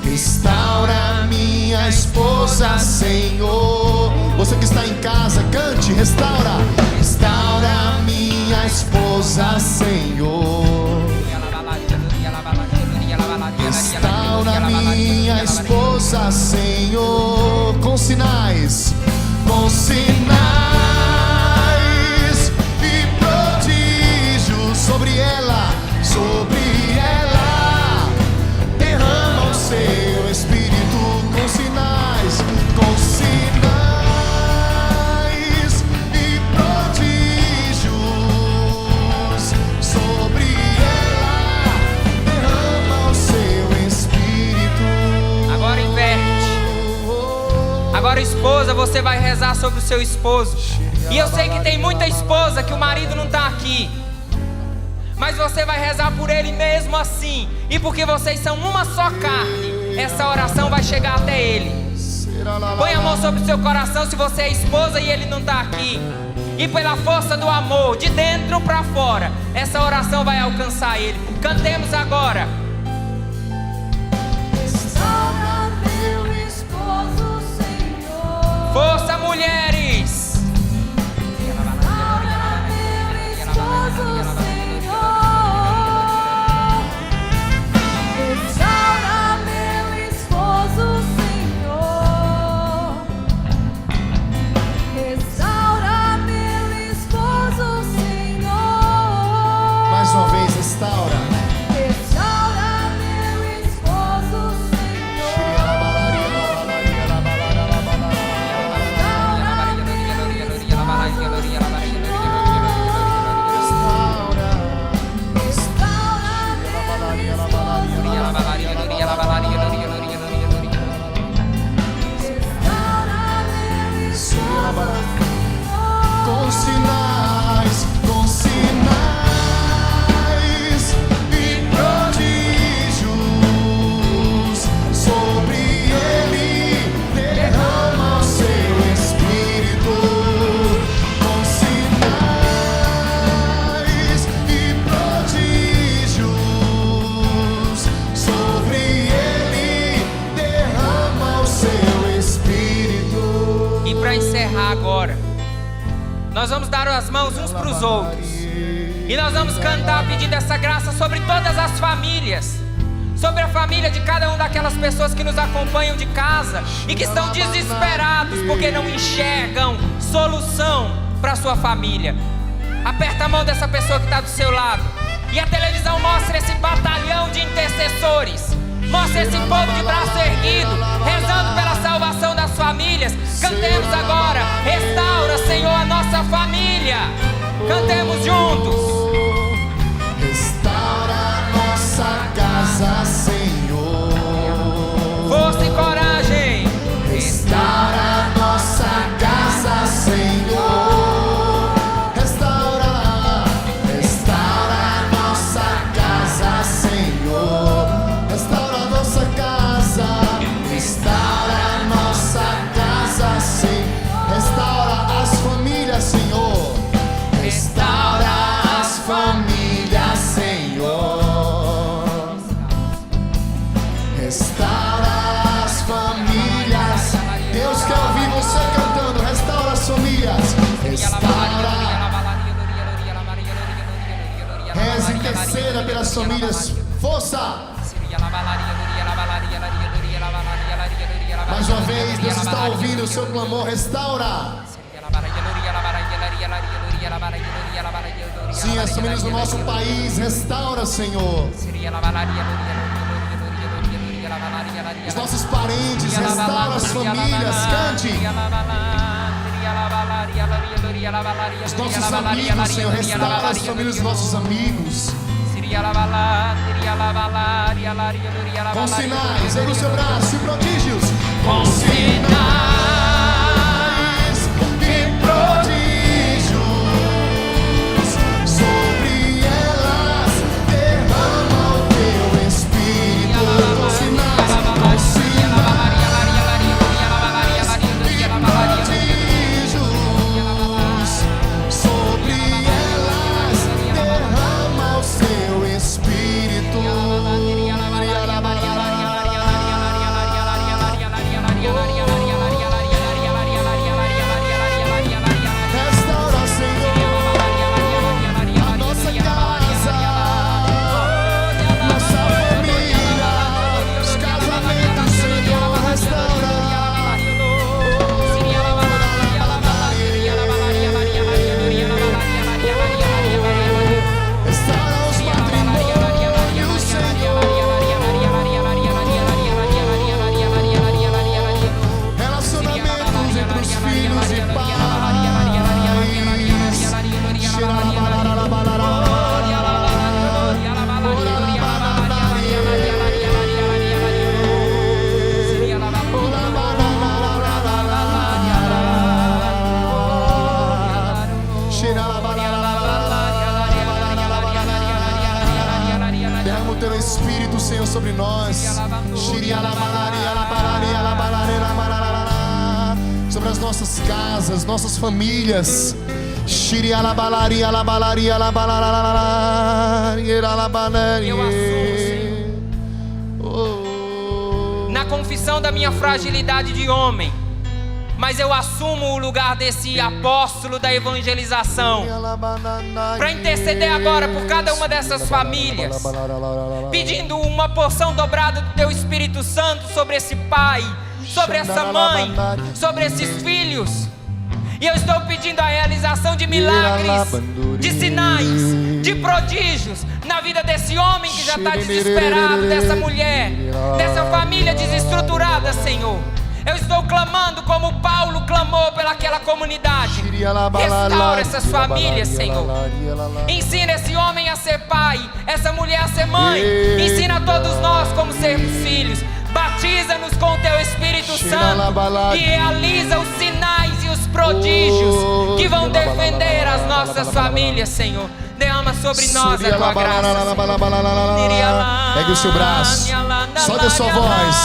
restaura minha esposa, Senhor. Você que está em casa, cante. Restaura, restaura minha esposa, Senhor. Restaura minha esposa, Senhor. Com sinais e prodígios sobre ela. Derrama o seu Espírito. Com sinais e prodígios sobre ela. Derrama o seu Espírito. Agora inverte. Agora, esposa, você vai rezar sobre o seu esposo. E eu sei que tem muita esposa que o marido não está aqui, mas você vai rezar por ele mesmo assim. E porque vocês são uma só carne, essa oração vai chegar até ele. Põe a mão sobre o seu coração se você é esposa e ele não está aqui. E pela força do amor, de dentro para fora, essa oração vai alcançar ele. Cantemos agora. Nós vamos dar as mãos uns para os outros. E nós vamos cantar pedindo essa graça sobre todas as famílias. Sobre a família de cada uma daquelas pessoas que nos acompanham de casa e que estão desesperados porque não enxergam solução para a sua família. Aperta a mão dessa pessoa que está do seu lado. E a televisão mostra esse batalhão de intercessores. Mostra esse povo de braço erguido, rezando pela salvação das famílias. Cantemos agora: restaura, Senhor, a nossa família. Cantemos juntos. Restaura a nossa casa, Senhor. Força e coragem. Restaura a nossa casa, Senhor. Reza e interceda pelas famílias. Força! Mais uma vez, Deus está ouvindo o seu clamor. Restaura! Sim, as famílias do nosso país. Restaura, Senhor. Os nossos parentes. Restaura as famílias. Cante. Os nossos amigos, Senhor, restaura as famílias dos nossos amigos. Com sinais, erga o seu braço e prodígios. Com sinais e prodígios, sobre elas derrama o teu Espírito. Com sinais, com sinais e prodígios, sobre elas derrama o seu Espírito. Restaura, Senhor, a nossa casa, nossa família, os casamentos, Senhor, restaura. Restaura os matrimônios, Senhor. Relacionamentos entre os filhos e pais. Derrama o teu Espírito, Senhor, sobre nós. Sobre as nossas casas, nossas famílias. Eu assumo, na confissão da minha fragilidade de homem, mas eu assumo o lugar desse apóstolo da evangelização, para interceder agora por cada uma dessas famílias, pedindo uma porção dobrada do teu Espírito Santo sobre esse pai, sobre essa mãe, sobre esses filhos. E eu estou pedindo a realização de milagres, de sinais, de prodígios na vida desse homem que já está desesperado, dessa mulher, dessa família desestruturada, Senhor. Eu estou clamando como Paulo clamou pelaquela comunidade. Restaura essas famílias, Senhor. Ensina esse homem a ser pai, essa mulher a ser mãe. Ensina a todos nós como sermos filhos. Batiza-nos com o teu Espírito Santo e realiza os sinais e os prodígios que vão defender as nossas famílias, Senhor. Derrama sobre nós a tua graça. Pegue o seu braço, solte a sua voz.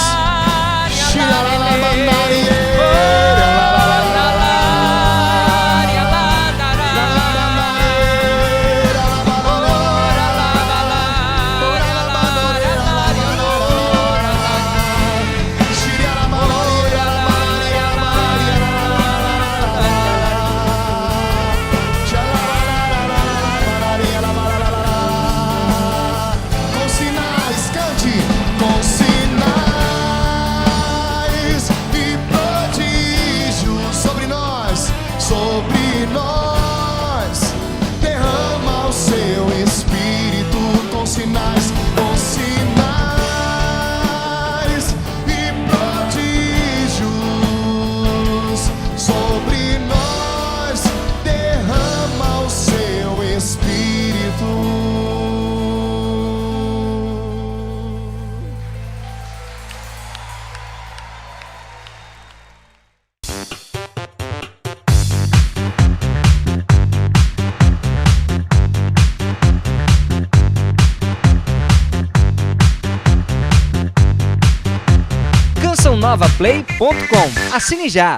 cançãonovaplay.com. Assine já!